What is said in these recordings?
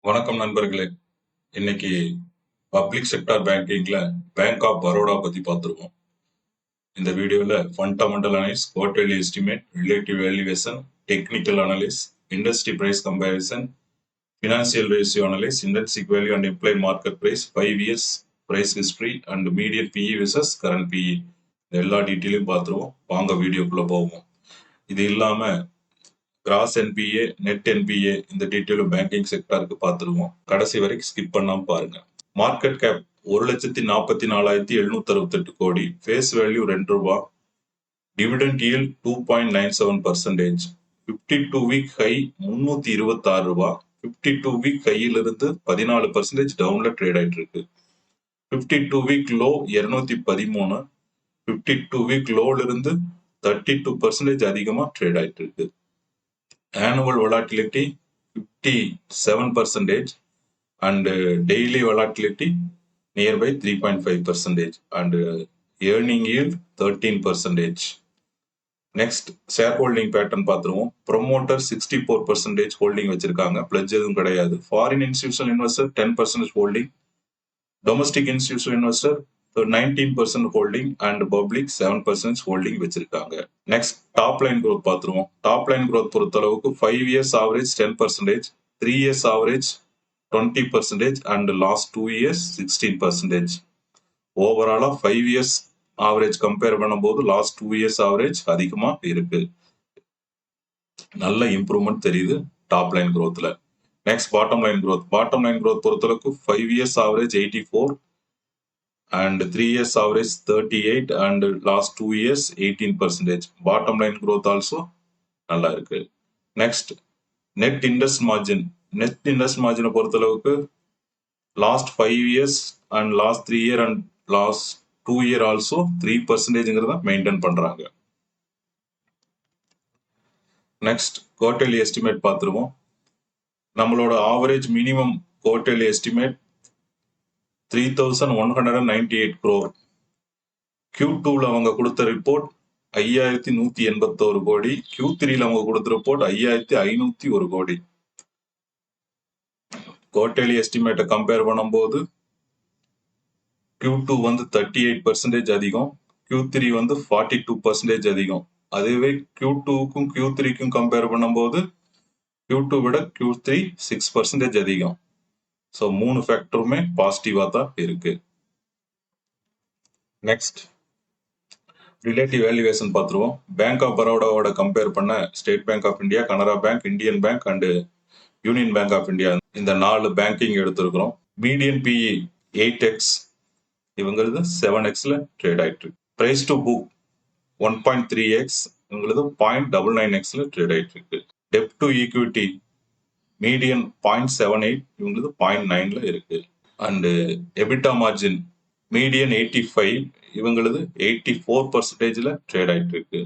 வணக்கம் நண்பர்களே. இன்னைக்கு பப்ளிக் செக்டார் பேங்கிங்ல பேங்க் ஆஃப் பரோடா பத்தி பார்த்துருவோம். இந்த வீடியோல fundamental analyse, quarterly estimate, relative valuation, technical analyse, industry price comparison, financial ratio analyse, intrinsic value and implied market price, 5 years price history and median PE versus current PE எல்லா டீட்டெயிலையும் பார்த்துருவோம். வாங்க வீடியோக்குள்ள போவோம். இது இல்லாம கிராஸ் என்பிஏ, நெட் என்பிஏ இந்த டீட்டெயிலும் பேங்கிங் செக்டாருக்கு பார்த்துருவோம். கடைசி வரைக்கும் ஸ்கிப் பண்ணாம பாருங்க. Market cap 1,44,768 crore, face value ₹2, dividend yield 2.97%, 52 week high ₹326, 52 week ஹையிலிருந்து 14% டவுன்ல ட்ரேட் ஆயிட்டு இருக்கு. 52 வீக் லோ 213, 52 வீக் லோல இருந்து 32% அதிகமா ட்ரேட் ஆயிட்டு இருக்கு. Annual volatility 57% and daily volatility nearby 3.5% and earning yield 13%. Next, shareholding pattern பார்த்துருவோம். Promoter 64% holding வச்சிருக்காங்க, pledge எதுவும் கிடையாது. Foreign institutional investor 10% holding, domestic institutional investor 19% holding and public 7% holding வச்சிருக்காங்க. நெக்ஸ்ட் டாப் லைன் growth பார்த்துருவோம். Top line growth பொறுத்தளவுக்கு 5 years average 10%, 3 years average 20% and last 2 years 16%. ஓவராலா 5 years average compare பண்ணும்போது last 2 years average அதிகமா இருக்கு. நல்ல improvement தெரியுது top line growthல. Next bottom line growth. Bottom line growth பொறுத்தளவுக்கு 5 years average 84 and 3 years average 38 and last 2 years 18%. Bottom line growth also நல்லா இருக்கு. Next, net interest margin. Net interest margin பொறுத்தளவுக்கு last 5 years and last 3 year and last 2 year also 3%ங்கிறத maintain பண்றாங்க. Next, quarterly estimate பார்த்துருவோம். நம்மளோட average minimum quarterly estimate 3,198 crore. Q2ல அவங்க கொடுத்த report 5,181 கோடி, Q3ல அவங்க கொடுத்த ரிப்போர்ட் 5,501 கோடி. குவார்டர்லி எஸ்டிமேட்டை கம்பேர் பண்ணும்போது Q2 வந்து 38% அதிகம், Q3 வந்து 42% அதிகம். அதுவே Q2க்கும் Q3க்கும் கம்பேர் பண்ணும்போது Q2 விட Q3 6% அதிகம். ஸோ 3 ஃபேக்டருமே பாசிட்டிவா தான் இருக்கு. நெக்ஸ்ட், ரிலேட்டிவ் வேல்யூவேஷன் பார்த்துருவோம். பேங்க் ஆஃப் பரோடாவோட கம்பேர் பண்ண State bank of India, Canara Bank, Indian Bank and Union Bank of India இந்த 4 பேங்கிங் எடுத்திருக்கிறோம். மீடியன் பிஇ 8x, இவங்களது 7xல ட்ரேட் ஆயிட்டு. பிரைஸ் டு புக் 1.3x, இவங்களது 0.99xல ட்ரேட் ஆயிட்டு இருக்கு. டெப்ட் டு ஈக்விட்டி மீடியன் 0.78, இவங்களது 0.9ல இருக்கு. அண்ட் எபிட்டா மார்ஜின் மீடியன் 85, இவங்களது 84%ல ட்ரேட் ஆயிட்டு இருக்கு.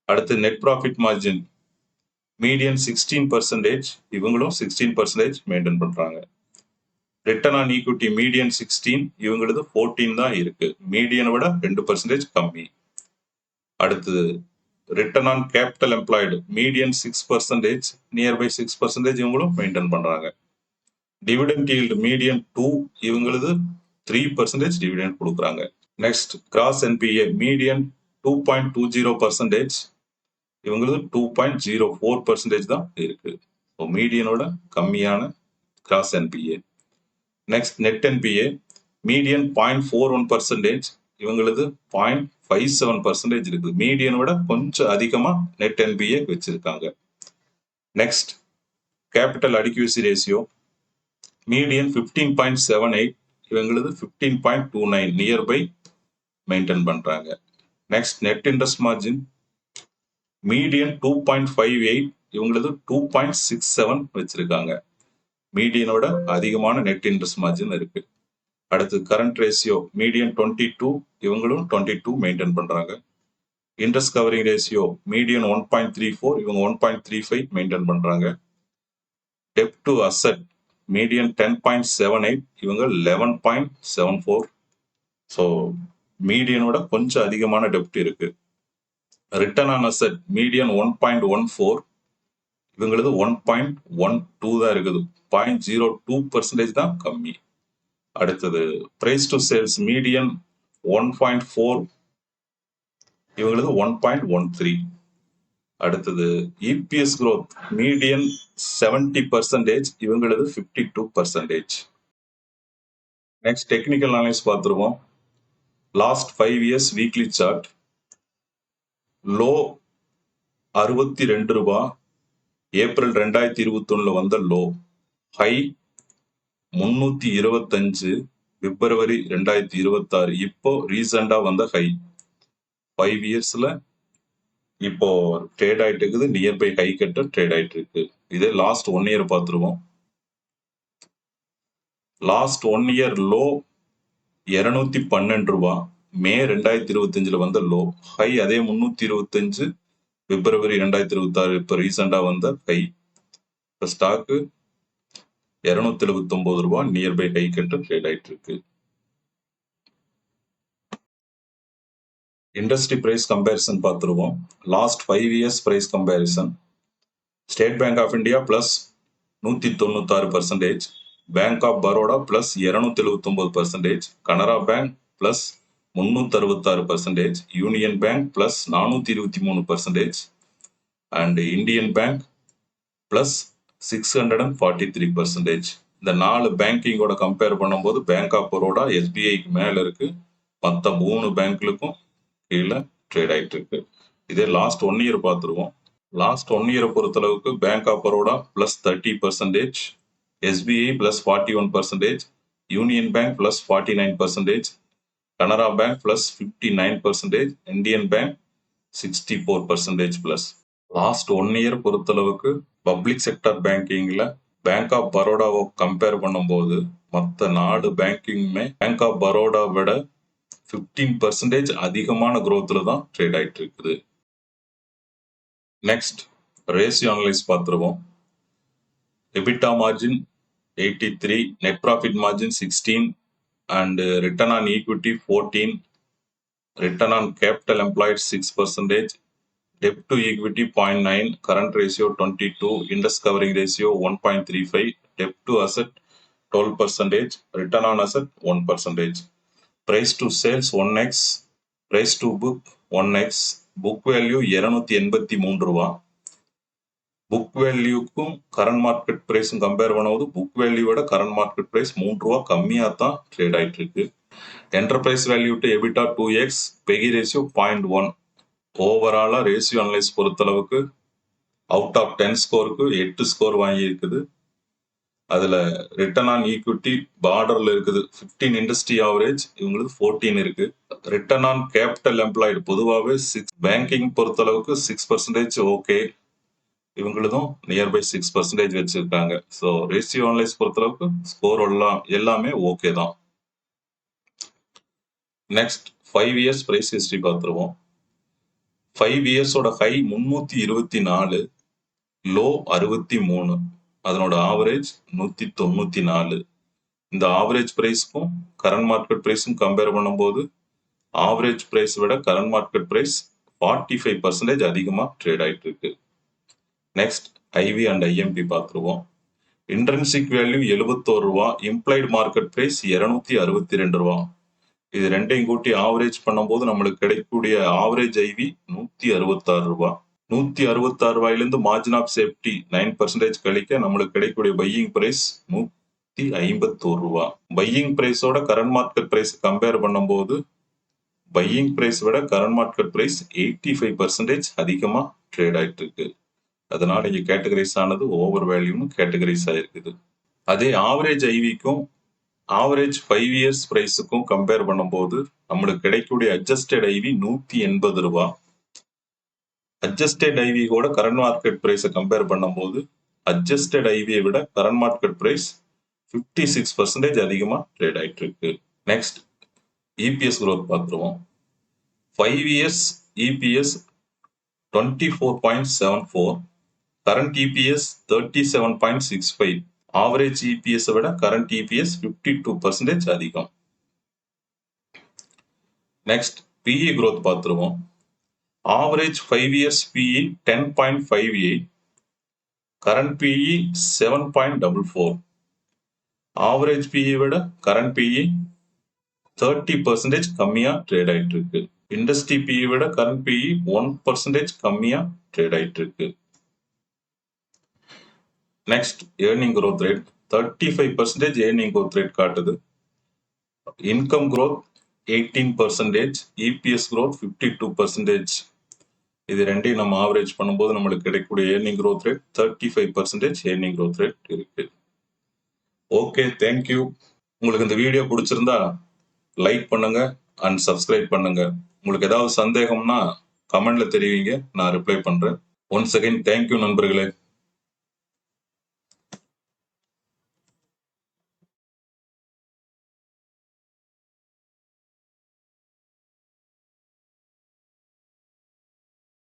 அடுத்து நெட் ப்ராஃபிட் மார்ஜின் மீடியன் 16%, இவங்களும் 16% மெயின்டைன் பண்றாங்க. ரிட்டர்ன் ஆன் ஈக்விட்டி மீடியன் 16, இவங்களது 14 தான் இருக்கு, மீடியனை விட 2% கம்மி. அடுத்து return on capital employed median 6%, nearby 6% இவங்களும் மெயின்டைன் பண்றாங்க. டிவிடெண்ட் ஈல்டு மீடியன் 2, இவங்களது 3% டிவிடெண்ட் கொடுக்குறாங்க. நெக்ஸ்ட், கிராஸ் என்பிஏ மீடியன் 2.20%, இவங்களது 2.04% தான் இருக்கு. ஸோ மீடியனோட கம்மியான gross NPA. Next, net NPA median 0.41%, இவங்களது 0.57% இருக்கு. மீடியனோட கொஞ்சம் அதிகமா நெட் என்பிஏ வச்சிருக்காங்க. Next, capital adequacy ratio median 15.78, இவங்களது 15.29, nearby maintain பண்றாங்க. Next, net interest margin median 2.58, இவங்களது 2.67 வச்சிருக்காங்க. மீடியனோட அதிகமான நெட் இன்ட்ரெஸ்ட் மார்ஜின் இருக்கு. அடுத்து கரண்ட் ரேஷியோ மீடியன் 22, இவங்களும் 22 மெயின்டைன் பண்றாங்க. இன்ட்ரெஸ்ட் கவரிங் ரேஷியோ மீடியன் 1.34, இவங்க 1.35 மெயின்டைன் பண்றாங்க. டெப்ட் டு அசெட் மீடியன் 10.78, இவங்க 11.74. ஸோ மீடியனோட கொஞ்சம் அதிகமான டெப்ட் இருக்கு. ரிட்டர்ன் ஆன் அசெட் மீடியன் 1.14, இவங்களது 1.12 தான் இருக்குது. 0.02% தான் கம்மி. அடுத்தது பிரைஸ் டு சேல்ஸ் மீடியன் 1.4, இவங்களது 1.13. அடுத்தது இபிஎஸ் growth மீடியன் 70%, இவங்களது 52%. நெக்ஸ்ட் டெக்னிக்கல் அனலைஸ் பார்த்துருவோம். Last 5 years weekly chart. Low 62 ரூபாய், ஏப்ரல் 2021 வந்த லோ. ஹை 325 பிப்ரவரி 2026. இப்போ ரீசெண்டா வந்த ஹை. 5 yearsல இப்போ ட்ரேட் ஆயிட்டு இருக்குது. நியர்பை ஹை கட்ட ட்ரேட் ஆயிட்டு இருக்கு. இதே லாஸ்ட் 1 year பார்த்துருவோம். லாஸ்ட் 1 year லோ 212 ரூபாய், மே 2025 வந்த லோ. ஹை அதே 325 பிப்ரவரி 2026. இப்போ ரீசெண்டா வந்த ஹை. இப்போ ஸ்டாக்கு 279 ரூபாய் நியர்பை ஹை கட்ட ட்ரேட் ஆயிட்டு இருக்கு. இண்டஸ்ட்ரி பிரைஸ் கம்பேரிசன் பார்த்துருவோம். Last 5 years price comparison. State bank of India plus 196%, bank of Baroda plus 279%, Canara bank plus 366%, union bank plus 423%, and Indian bank plus 643%. இந்த 4 பேங்கிங்கோட கம்பேர் பண்ணும்போது பேங்க் ஆஃப் பரோடா எஸ்பிஐக்கு மேல இருக்கு. மற்ற 3 பேங்க்களுக்கும் கீழே ட்ரேட் ஆயிட்டு இருக்கு. இதே லாஸ்ட் 1 year பார்த்துருவோம். லாஸ்ட் 1 year பொறுத்தளவுக்கு Bank of Baroda plus 30%, SBI plus 41%, Union bank plus 49%, Canara bank plus 59%, Indian Bank 64% plus. Last 1 year பொறுத்தளவுக்கு பப்ளிக் செக்டர் பேங்கிங்ல பேங்க் ஆஃப் பரோடாவை கம்பேர் பண்ணும்போது மற்ற 4 பேங்கிங்குமே பேங்க் ஆஃப் பரோடா விட 15% அதிகமான growthல தான் ட்ரேட் ஆயிட்டு இருக்குது. நெக்ஸ்ட் ரேஷியோ அனலைஸ் பார்த்துருவோம். EBITDA margin 83, net profit margin 16, and return on equity 14, return on capital employed 6%, debt to equity 0.9, current ratio 22, interest covering ratio 1.35, debt to asset 12%, return on asset 1%, price to sales 1x, price to book 1x, book value 283 ரூபா. Book வேல்யூக்கும் current market பிரைஸும் compare பண்ணும்போது book வேல்யூவோட current market price 3 ரூபா கம்மியாக தான் trade ஆயிட்டு இருக்கு. Enterprise value to EBITDA 2x, Peggy ratio 0.1. ஓவராலா ratio analyse பொறுத்தளவுக்கு out of 10 ஸ்கோருக்கு 8 score வாங்கி இருக்குது. அதுல ரிட்டர்ன் ஆன் ஈக்விட்டி பார்டர்ல இருக்குது 15, இண்டஸ்ட்ரி ஆவரேஜ் இவங்களுக்கு 14 இருக்கு. ரிட்டர்ன் ஆன் கேபிட்டல் எம்ப்ளாய்டு பொதுவாகவே 6, பேங்கிங் பொறுத்தளவுக்கு 6% ஓகே, இவங்களும் நியர்பை 6% வச்சிருக்காங்க. ஸோ ரேஷியோ அனலைஸ் பொறுத்தளவுக்கு ஸ்கோர் எல்லாமே ஓகே தான். நெக்ஸ்ட் 5 years பிரைஸ் ஹிஸ்டரி பார்த்துருவோம். 5 yearsோட ஹை 324, லோ 63, அதனோட ஆவரேஜ் 194. இந்த ஆவரேஜ் பிரைஸ்க்கும் கரண்ட் மார்க்கெட் பிரைஸும் கம்பேர் பண்ணும்போது ஆவரேஜ் பிரைஸ் விட கரண்ட் மார்க்கெட் பிரைஸ் 45% அதிகமாக ட்ரேட் ஆயிட்டு இருக்கு. நெக்ஸ்ட் ஐவி அண்ட் ஐஎம்பி பார்த்துருவோம். இன்ட்ரென்சிக் வேல்யூ 71 ரூபா, இம்ப்ளைடு மார்க்கெட் பிரைஸ் 262 ரூபா. இது ரெண்டையும் கூட்டி ஆவரேஜ் பண்ணும்போது நம்மளுக்கு கிடைக்கக்கூடிய ஆவரேஜ் ஐவி 166 ரூபா. 166 ரூபாயிலிருந்து மார்ஜின் ஆஃப் சேஃப்டி 9% கழிக்க நம்மளுக்கு கிடைக்கக்கூடிய பையிங் பிரைஸ் 151 ரூபா. பையிங் பிரைஸோட கரண்ட் மார்க்கெட் பிரைஸ் கம்பேர் பண்ணும்போது பையிங் பிரைஸ் விட கரண்ட் மார்க்கெட் பிரைஸ் 85% அதிகமா ட்ரேட் ஆயிட்டு இருக்கு. அதனால இங்க கேட்டகரைஸ் ஆனது ஓவர் வேல்யூன்னு கேட்டகரைஸ் ஆயிருக்குது. அதே ஆவரேஜ் ஐவிக்கும் ஆவரேஜ் 5 years பிரைஸுக்கும் கம்பேர் பண்ணும்போது நம்மளுக்கு கிடைக்கக்கூடிய அட்ஜஸ்டட் ஐவி 180 ரூபா. அட்ஜஸ்டட் ஐவி கூட கரண்ட் மார்க்கெட் பிரைஸை கம்பேர் பண்ணும்போது அட்ஜஸ்டட் ஐவியை விட கரண்ட் மார்க்கெட் பிரைஸ் 56% அதிகமா ட்ரேட் ஆயிட்டு இருக்கு. நெக்ஸ்ட் இபிஎஸ் growth பார்த்துருவோம். 5 years EPS 24.74, current EPS 37.65, average EPS விட current EPS 52% அதிகம். நெக்ஸ்ட் PE growth பார்த்துருவோம். Average 5 years PE 10.58, current PE 7.44. Average PE விட கரண்ட் பிஇ 30% கம்மியா ட்ரேட் ஆயிட்டு இருக்கு. இண்டஸ்ட்ரி பிஇ விட கரண்ட் பிஇ 1% கம்மியா ட்ரேட் ஆயிட்டு இருக்கு. Next earning growth rate 35% earning growth rate காட்டுது. Income growth 18%, EPS growth 52%. இது ரெண்டையும் நம்ம ஆவரேஜ் பண்ணும்போது நம்மளுக்கு கிடைக்கக்கூடிய earning growth rate 35% earning growth rate இருக்கு. Okay, thank you. உங்களுக்கு இந்த வீடியோ பிடிச்சிருந்தா லைக் பண்ணுங்க அண்ட் சப்ஸ்கிரைப் பண்ணுங்க. உங்களுக்கு ஏதாவது சந்தேகம்னா கமெண்ட்ல தெரிவிங்க, நான் ரிப்ளை பண்றேன். ஒன்ஸ் அகைன் தேங்க்யூ நண்பர்களே.